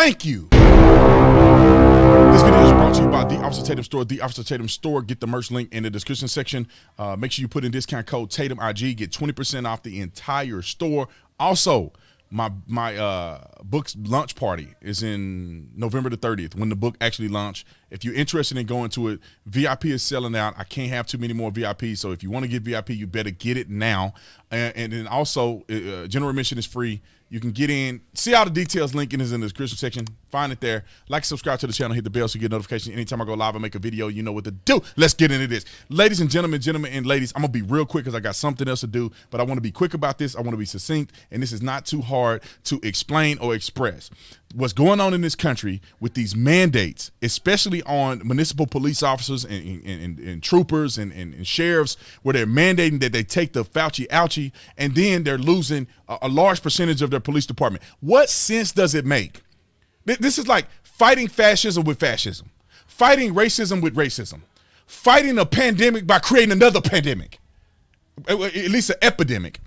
Thank you. This video is brought to you by The Officer Tatum Store. The Officer Tatum Store. Get the merch link in the description section. Make sure you put in discount code TatumIG. Get 20% off the entire store. Also, my book's launch party is in November the 30th when the book actually launched. If you're interested in going to it, VIP is selling out. I can't have too many more VIPs, so if you want to get VIP, you better get it now. And then also, general admission is free. You can get in, see all the details, link is in the description section. Find it there. Like, subscribe to the channel, hit the bell so you get notifications. Anytime I go live and make a video, you know what to do. Let's get into this. Ladies and gentlemen and ladies, I'm going to be real quick because I got something else to do, but I want to be quick about this. I want to be succinct, and this is not too hard to explain or express. What's going on in this country with these mandates, especially on municipal police officers and troopers and sheriffs, where they're mandating that they take the Fauci ouchie, and then they're losing a large percentage of their police department. What sense does it make? This is like fighting fascism with fascism, fighting racism with racism, fighting a pandemic by creating another pandemic, at least an epidemic,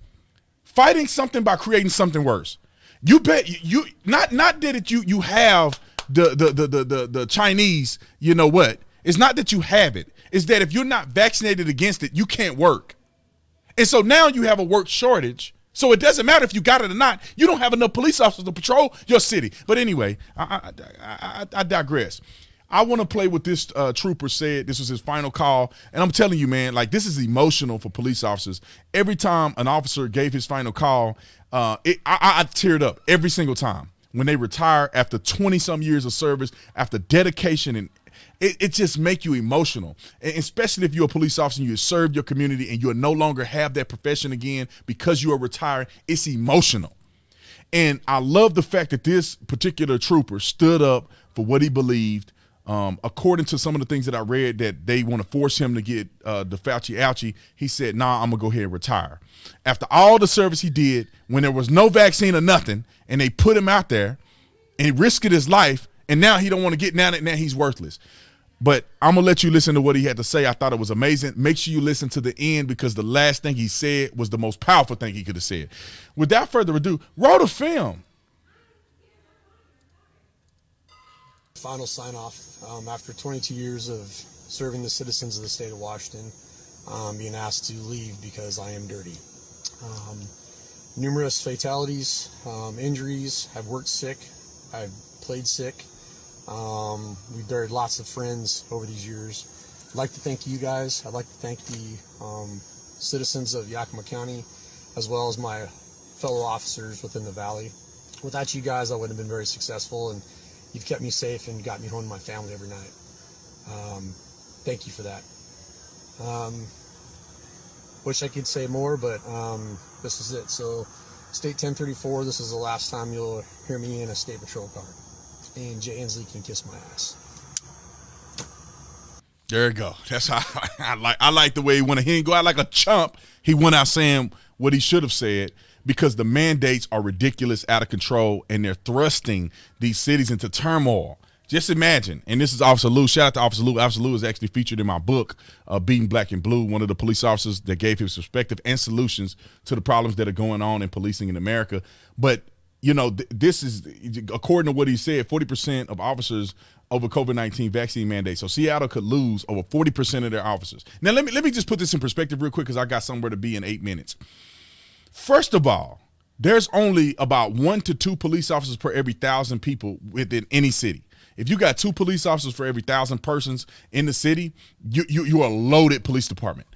fighting something by creating something worse. You bet you not that you have the Chinese, you know what? It's not that you have it. It's that if you're not vaccinated against it, you can't work. And so now you have a work shortage. So it doesn't matter if you got it or not. You don't have enough police officers to patrol your city. But anyway, I digress. I want to play what this trooper said. This was his final call. And I'm telling you, man, like, this is emotional for police officers. Every time an officer gave his final call, I teared up every single time when they retire after 20-some years of service, after dedication, and it just make you emotional, and especially if you're a police officer and you served your community and you no longer have that profession again because you are retired. It's emotional. And I love the fact that this particular trooper stood up for what he believed. According to some of the things that I read, that they want to force him to get the Fauci ouchie, he said, nah, I'm going to go ahead and retire. After all the service he did, when there was no vaccine or nothing, and they put him out there, and he risked his life, and now he don't want to get, now he's worthless. But I'm going to let you listen to what he had to say. I thought it was amazing. Make sure you listen to the end, because the last thing he said was the most powerful thing he could have said. Without further ado, roll the film. Final sign-off after 22 years of serving the citizens of the state of Washington, being asked to leave because I am dirty. Numerous fatalities, injuries. I've worked sick. I've played sick. We've buried lots of friends over these years. I'd like to thank you guys. I'd like to thank the citizens of Yakima County, as well as my fellow officers within the Valley. Without you guys, I wouldn't have been very successful, and you've kept me safe and got me home to my family every night. Thank you for that. Wish I could say more, but this is it. So, State 1034, this is the last time you'll hear me in a state patrol car. And Jay Inslee can kiss my ass. There you go. That's how I like the way he went. He didn't go out like a chump. He went out saying what he should have said, because the mandates are ridiculous, out of control, and they're thrusting these cities into turmoil. Just imagine, and this is Officer Lou. Shout out to Officer Lou. Officer Lou is actually featured in my book, Beating Black and Blue, one of the police officers that gave his perspective and solutions to the problems that are going on in policing in America. But, you know, this is, according to what he said, 40% of officers over COVID-19 vaccine mandates. So Seattle could lose over 40% of their officers. Now, let me just put this in perspective real quick, because I got somewhere to be in 8 minutes. First of all, there's only about 1 to 2 police officers per every 1,000 people within any city. If you got 2 police officers for every 1,000 persons in the city, you are a loaded police department.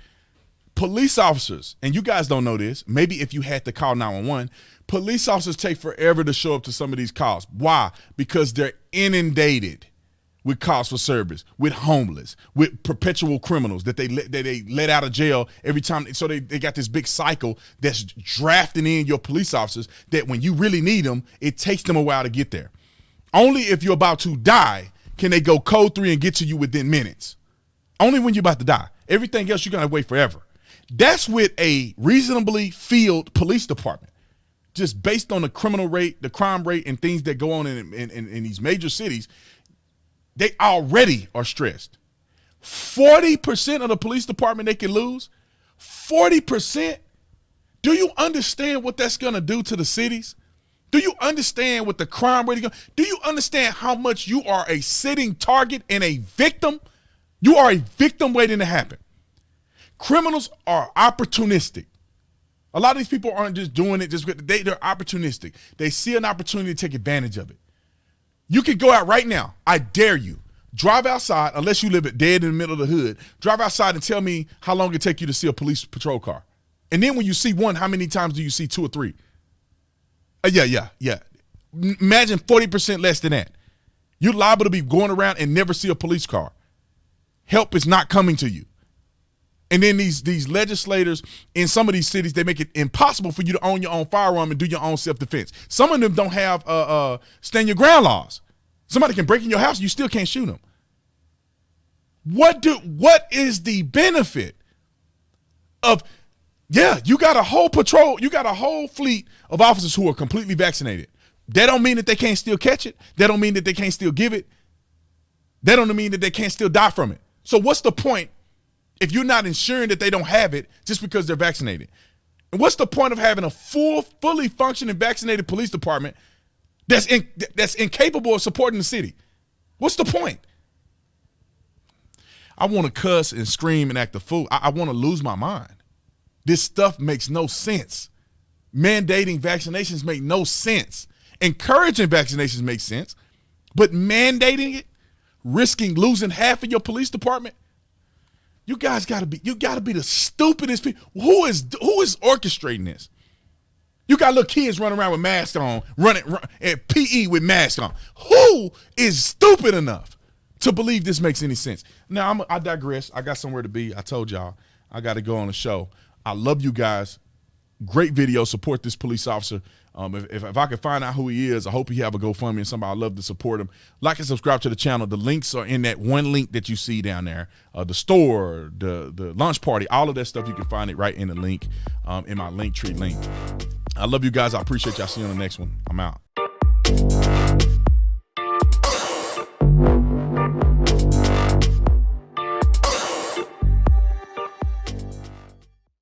Police officers, and you guys don't know this, maybe if you had to call 911, police officers take forever to show up to some of these calls. Why? Because they're inundated with calls for service, with homeless, with perpetual criminals that they let out of jail every time. So they got this big cycle that's drafting in your police officers that when you really need them, it takes them a while to get there. Only if you're about to die can they go code 3 and get to you within minutes. Only when you're about to die. Everything else, you're going to wait forever. That's with a reasonably filled police department. Just based on the criminal rate, the crime rate, and things that go on in these major cities, they already are stressed. 40% of the police department they can lose. 40%? Do you understand what that's going to do to the cities? Do you understand what the crime rate is? Do you understand how much you are a sitting target and a victim? You are a victim waiting to happen. Criminals are opportunistic. A lot of these people aren't just doing it just because they're opportunistic. They see an opportunity to take advantage of it. You could go out right now. I dare you. Drive outside, unless you live dead in the middle of the hood. Drive outside and tell me how long it take you to see a police patrol car. And then when you see one, how many times do you see 2 or 3? Yeah. Imagine 40% less than that. You're liable to be going around and never see a police car. Help is not coming to you. And then these legislators in some of these cities, they make it impossible for you to own your own firearm and do your own self-defense. Some of them don't have stand your ground laws. Somebody can break in your house, you still can't shoot them. What is the benefit of, you got a whole patrol, you got a whole fleet of officers who are completely vaccinated. That don't mean that they can't still catch it. That don't mean that they can't still give it. That don't mean that they can't still die from it. So what's the point if you're not ensuring that they don't have it just because they're vaccinated? And what's the point of having a fully functioning vaccinated police department that's incapable of supporting the city? What's the point? I want to cuss and scream and act a fool. I want to lose my mind. This stuff makes no sense. Mandating vaccinations make no sense. Encouraging vaccinations makes sense, but mandating it, risking losing half of your police department, you gotta be the stupidest people. Who is orchestrating this? You got little kids running around with masks on, running at PE with masks on. Who is stupid enough to believe this makes any sense? Now, I digress. I got somewhere to be. I told y'all I got to go on the show. I love you guys. Great video. Support this police officer. If I can find out who he is, I hope he have a GoFundMe and somebody. I'd love to support him. Like and subscribe to the channel. The links are in that one link that you see down there. The store, the lunch party, all of that stuff, you can find it right in the link, in my Linktree link. I love you guys. I appreciate y'all. See you on the next one. I'm out.